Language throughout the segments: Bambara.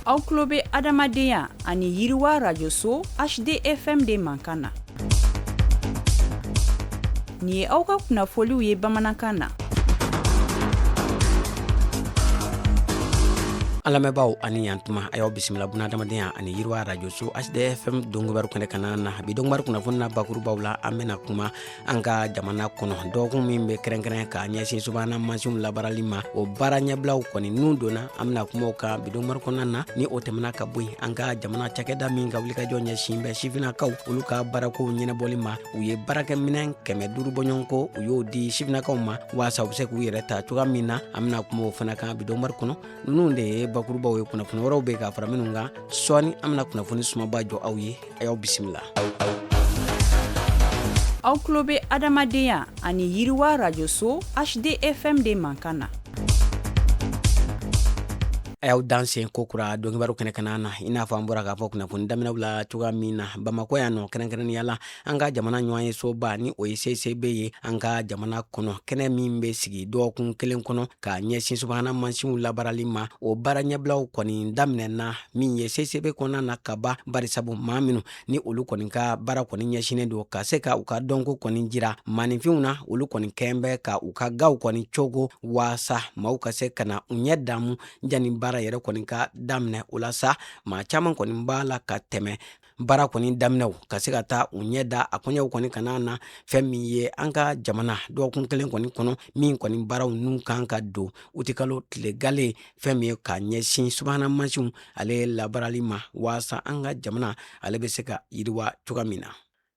Aw tulo bɛ adamadenya ani yiriwa rajoso HDFM de mankan na. Nin ye aw ka kunnafoliw ye bamanankan na. Alamɛbaaw ani yantuma a y'aw bisimila bunadamadenya ani yiriwa rajoso HDFM dongobaru kɛnɛ kana na bi dongobaru kunnafoni na bakurubaw la an bɛna kuma an ka jamana kɔnɔ dɔgɔkun min bɛ kɛrɛnkɛrɛn ka ɲɛsin subahana mansinw labarali ma o baara ɲɛbilaw kɔni n'u donna an bɛna kuma o kan bi dongobaru kɔnɔna na ni o tɛmɛna ka bɔ yen an ka jamana cakɛda min ka wulikajɔ ɲɛsin bɛ sifinnakaw olu ka baarakow ɲɛnabɔli ma u ye baarakɛminɛn 500 bɔɲɔgɔnko u y'o di sifinnakaw ma waasa u bɛ se k'u yɛrɛ ta cogoya min na an bɛna kuma o fana kan bi dongobaru kɔnɔ ninnu de ye bakurubaw ye kunnafoni wɛrɛw bɛ ka fara minnu kan sɔɔni an bɛna kunnafoni sumaba jɔ aw ye a y'aw bisimila. Aw tulo bɛ adamadenya ani yiriwa rajoso HDFM de mankan na. A y'aw dansen ko kura donkibaru kɛnɛ kana na i n'a fɔ an bɔra k'a fɔ kunnafoni daminɛw la cogoya min na Bamakɔ yan nɔ kɛrɛnkɛrɛnnenya la an ka jamana ɲɔgɔn ye soba ni o ye CCB ye an ka jamana kɔnɔ kɛnɛ min bɛ sigi dɔgɔkun kelen kɔnɔ ka ɲɛsin subahana mansinw labarali ma o baara ɲɛbilaw kɔni daminɛna min ye CCB kɔnɔna na ka ban barisabu maa minnu ni olu kɔni ka baara kɔni ɲɛsinnen don ka se ka u ka dɔnko kɔni jira maaninfinw na olu kɔni kɛn bɛ ka u ka gaw kɔni cogo waasa maaw ka se ka na u ɲɛ damu jani baara yɛrɛ kɔni ka daminɛ o la sa maa caman kɔni b'a la ka tɛmɛ baara kɔni daminɛw ka se ka taa u ɲɛ da a kɔɲɛw kɔni kana na fɛn min ye an ka jamana dɔgɔkun kelen kɔni kɔnɔ min kɔni baaraw n'u kan ka don utikalo tile gale fɛn min ye ka ɲɛsin subahana mansinw ale labarali ma waasa an ka jamana ale bɛ se ka yiriwa cogoya min na.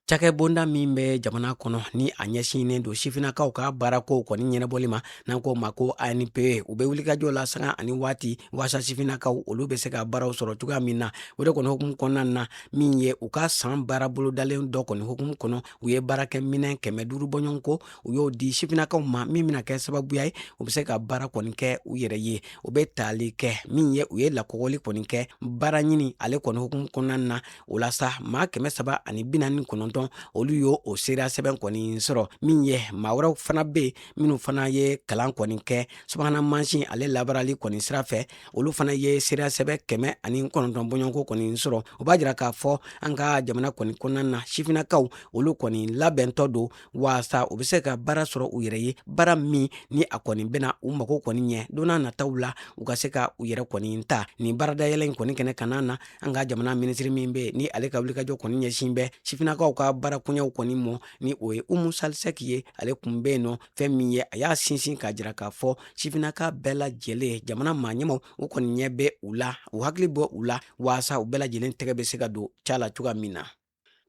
Cakɛ bonda min bɛ jamana kɔnɔ ni a ɲɛsinnen don sifinnakaw ka baarakow kɔni ɲɛnabɔli ma n'an ko ma ko ANPE u bɛ wulikajɔ la sanga ani waati waasa sifinnakaw olu bɛ se ka baaraw sɔrɔ cogoya min na o de kɔni hukumu kɔnɔna na min ye u ka san baara bolodalen dɔ kɔni hukumu kɔnɔ u ye baarakɛminɛn 500 bɔɲɔgɔnko u y'o di sifinnakaw ma min bɛna kɛ sababuya ye u bɛ se ka baara kɔni kɛ u yɛrɛ ye u bɛ tali kɛ min ye u ye lakɔgɔli kɔni kɛ baara ɲini ale kɔni hukumu kɔnɔna na o la sa maa 349 olu y'o o seereya sɛbɛn kɔni sɔrɔ min ye maa wɛrɛw fana bɛ yen minnu fana ye kalan kɔni kɛ subahana mansin ale labarali kɔni sira fɛ olu fana ye seereya sɛbɛn 109 bɔɲɔgɔnko kɔni sɔrɔ o b'a jira k'a fɔ an ka jamana kɔni kɔnɔna na sifinnakaw olu kɔni labɛntɔ don waasa u bɛ se ka baara sɔrɔ u yɛrɛ ye baara min ni a kɔni bɛna u mago kɔni ɲɛ don n'a nataw la u ka se ka u yɛrɛ kɔni ta nin baaradayɛlɛ in kɔni kɛnɛ kana na an ka jamana minisiri min bɛ ni ale ka wulikajɔ kɔni ɲɛsin bɛ sifinnakaw ka baara kuɲɛw kɔni mɔ ni o ye Umu Salisɛki ye ale kun bɛ yen nɔ fɛn min ye a y'a sinsin k'a jira k'a fɔ sifinnaka bɛɛ lajɛlen jamana maa ɲɛmaw u kɔni ɲɛ bɛ u la u hakili bɔ u la waasa u bɛɛ lajɛlen tɛgɛ bɛ se ka don ca la cogoya min na.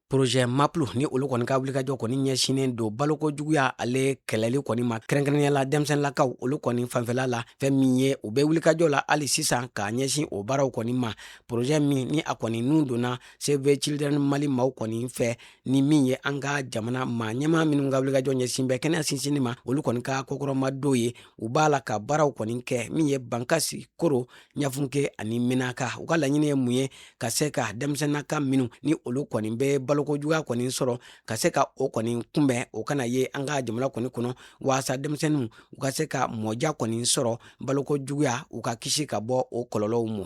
Projet MAPLU ni olu kɔni ka wulikajɔ kɔni ɲɛsinnen don balokojuguya ale kɛlɛli kɔni ma kɛrɛnkɛrɛnnenya la denmisɛnninlakaw olu kɔni fanfɛla la fɛn min ye u bɛ wulikajɔ la hali sisan k'a ɲɛsin o baaraw kɔni ma projet min ni a kɔni n'u donna Save Children Mali maaw kɔni fɛ ni min ye an ka jamana maa ɲɛmaa minnu ka wulikajɔ ɲɛsin bɛ kɛnɛya sinsinni ma olu kɔni ka kokɔrɔmadon ye u b'a la ka baaraw kɔni kɛ min ye Bankasi Koro Ɲafunke ani Menaka u ka laɲini ye mun ye ka se ka denmisɛnninnaka minnu ni olu kɔni bɛ balokojuguya kɔni sɔrɔ ka se ka o kɔni kunbɛn o kana ye an ka jamana kɔni kɔnɔ waasa denmisɛnninw u ka se ka mɔdiya kɔni sɔrɔ balokojuguya u ka kisi ka bɔ o kɔlɔlɔw ma.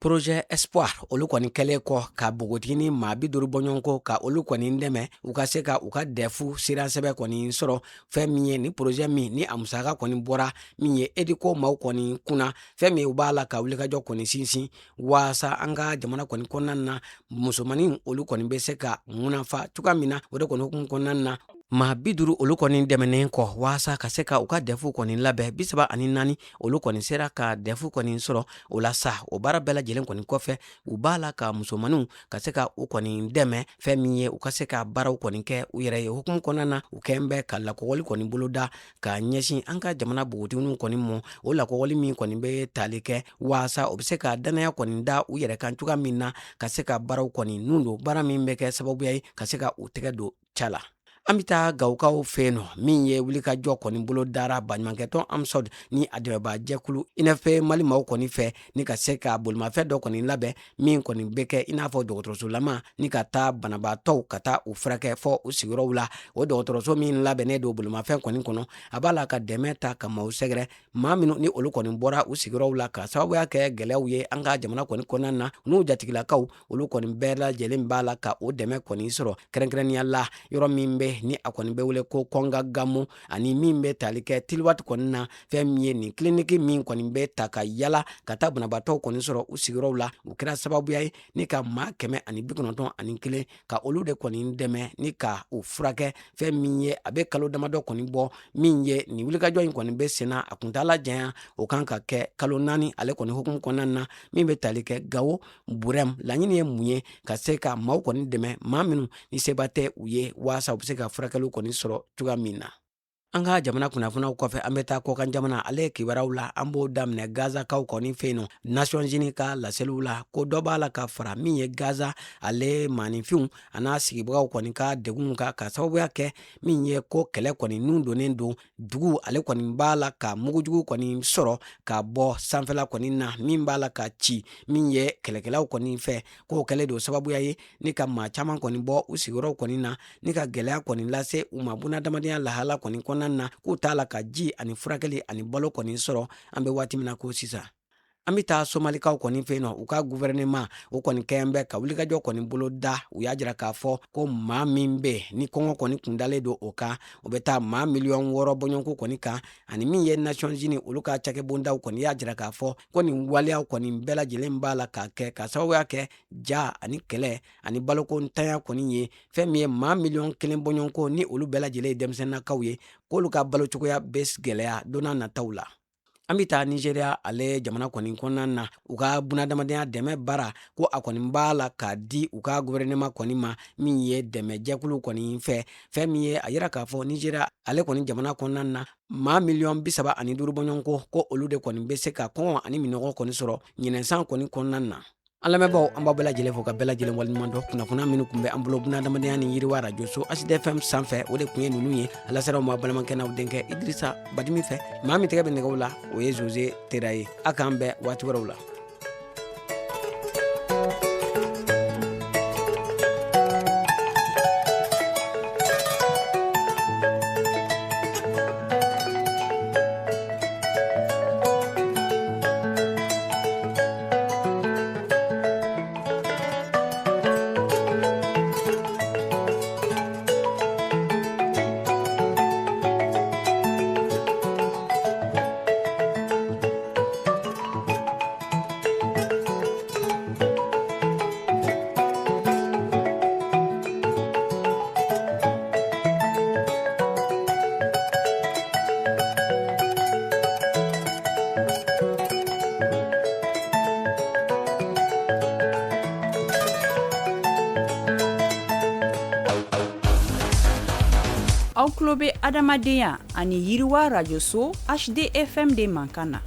Projet Espoir olu kɔni kɛlen kɔ ka bogotigini maa 50 bɔɲɔgɔnko ka olu kɔni dɛmɛ u ka se ka u ka dɛfu seereya sɛbɛn kɔni sɔrɔ fɛn min ye ni projet min ni a musaka kɔni bɔra min ye EDICO maaw kɔni kunna fɛn min u b'a la ka wulikajɔ kɔni sinsin waasa an ka jamana kɔni kɔnɔna na musomaninw olu kɔni bɛ se ka ŋunafa cogoya min na o de kɔni hukumu kɔnɔna na maa 50 olu kɔni dɛmɛnen kɔ waasa ka se ka u ka dɛfu kɔni labɛn 34 olu kɔni sera ka dɛfu kɔni sɔrɔ o la sa o baara bɛɛ lajɛlen kɔni kɔfɛ u b'a la ka musomaninw ka se ka u kɔni dɛmɛ fɛn min ye u ka se ka baaraw kɔni kɛ u yɛrɛ ye hukumu kɔnɔna na u kɛn bɛ ka lakɔgɔli kɔni boloda ka ɲɛsin an ka jamana bogotigininw kɔni mɔ o lakɔgɔli min kɔni bɛ tali kɛ waasa o bɛ se ka danaya kɔni da u yɛrɛ kan cogoya min na ka se ka baaraw kɔni nun don baara min bɛ kɛ sababuya ye ka se ka u tɛgɛ don ca la. an bɛ taa gawukaw fɛ yen nɔ min ye wulikajɔ kɔni bolo dara baɲumankɛtɔn amsɔd ni a dɛmɛbaa jɛkulu INFP Mali maaw kɔni fɛ ni ka se ka bolimafɛn dɔ kɔni labɛn min kɔni bɛ kɛ i n'a fɔ dɔgɔtɔrɔsolama ni ka taa banabaatɔw ka taa u furakɛ fɔ u sigiyɔrɔw la. O dɔgɔtɔrɔso min labɛnnen don bolimafɛn kɔni kɔnɔ a b'a la ka dɛmɛ ta ka maaw sɛgɛrɛ maa minnu ni olu kɔni bɔra u sigiyɔrɔw la ka sababuya kɛ gɛlɛyaw ye an ka jamana kɔni kɔnɔna na n'u jatigilakaw olu kɔni bɛɛ lajɛlen b'a la ka o dɛmɛ kɔni sɔrɔ kɛrɛnkɛrɛnnenya la yɔrɔ min bɛ ni a kɔni bɛ wele ko kɔnga gamu ani min bɛ tali kɛ tiliwati kɔni na fɛn min ye nin kiliniki min kɔni bɛ ta ka yala ka taa banabaatɔw kɔni sɔrɔ u sigiyɔrɔw la u kɛra sababuya ye ni ka maa 191 ka olu de kɔni dɛmɛ ni ka u furakɛ fɛn min ye a bɛ kalo damadɔ kɔni bɔ min ye nin wulikajɔ in kɔni bɛ senna a kuntala janya o kan ka kɛ kalo 4 ale kɔni hukumu kɔnɔna na min bɛ tali kɛ Gawo Burɛm. Laɲini ye mun ye ka se ka maaw kɔni dɛmɛ maa minnu ni seba tɛ u ye waasa u bɛ se ka furakɛliw kɔni sɔrɔ cogoya min na. An ka jamana kunnafoniw kɔfɛ an bɛ taa kɔkan jamana ale ye kibaruyaw la an b'o daminɛ Gazakaw kɔni fɛ yen nɔ Nations Unies ka laseliw la ko dɔ b'a la ka fara min ye Gaza ale maaninfinw a n'a sigibagaw kɔni ka degun kan ka sababuya kɛ min ye ko kɛlɛ kɔni nun donnen don dugu ale kɔni b'a la ka mugujugu kɔni sɔrɔ ka bɔ sanfɛla kɔni na min b'a la ka ci min ye kɛlɛkɛlaw kɔni fɛ k'o kɛlen don sababuya ye ni ka maa caman kɔni bɔ u sigiyɔrɔw kɔni na ni ka gɛlɛya kɔni lase u ma bunadamadenya lahala kɔni kɔnɔna na k'u t'a la ka ji ani furakɛli ani balo kɔni sɔrɔ an bɛ waati min na ko sisan. An bɛ taa Somalikaw kɔni fɛ yen nɔ u ka gouvernement o kɔni kɛlen bɛ ka wulikajɔ kɔni bolo da u y'a jira k'a fɔ ko maa min bɛ ni kɔngɔ kɔni kun dalen don o kan o bɛ taa maa 6,000,000 bɔɲɔgɔnko kɔni kan ani min ye Nations Unies olu ka cakɛbondaw kɔni y'a jira k'a fɔ ko nin waleyaw kɔni bɛɛ lajɛlen b'a la k'a kɛ ka sababuya kɛ ja ani kɛlɛ ani baloko ntanya kɔni ye fɛn min ye maa 1,000,000 bɔɲɔgɔnko ni olu bɛɛ lajɛlen ye denmisɛnninnakaw ye k'olu ka balo cogoya bɛ gɛlɛya don n'a nataw la. An bɛ taa Nigeria ale jamana kɔni kɔnɔna na u ka bunadamadenya dɛmɛ bara ko a kɔni b'a la k'a di u ka gouvernement kɔni ma min ye dɛmɛ jɛkulu kɔni fɛ fɛn min ye a yira k'a fɔ Nigeria ale kɔni jamana kɔnɔna na maa 35,000,000 bɔɲɔgɔnko ko olu de kɔni bɛ se ka kɔngɔ ani minɔgɔ kɔni sɔrɔ ɲinɛsan kɔni kɔnɔna na. An lamɛnbaaw an b'aw bɛɛ lajɛlen fo ka bɛɛ lajɛlen waleɲuman dɔn kunnafoniya minnu kun bɛ an bolo bunadamadenya ni yiriwa radio so HDFM sanfɛ o de kun ye ninnu ye a laseraw ma balimakɛ n'aw denkɛ Idrissa Badimi fɛ maa min tɛgɛ bɛ nɛgɛw la o ye Jose Tera ye a k'an bɛɛ waati wɛrɛw la. Aw tulo bɛ adamadenya ani yiriwa radio so HDFM de mankan na.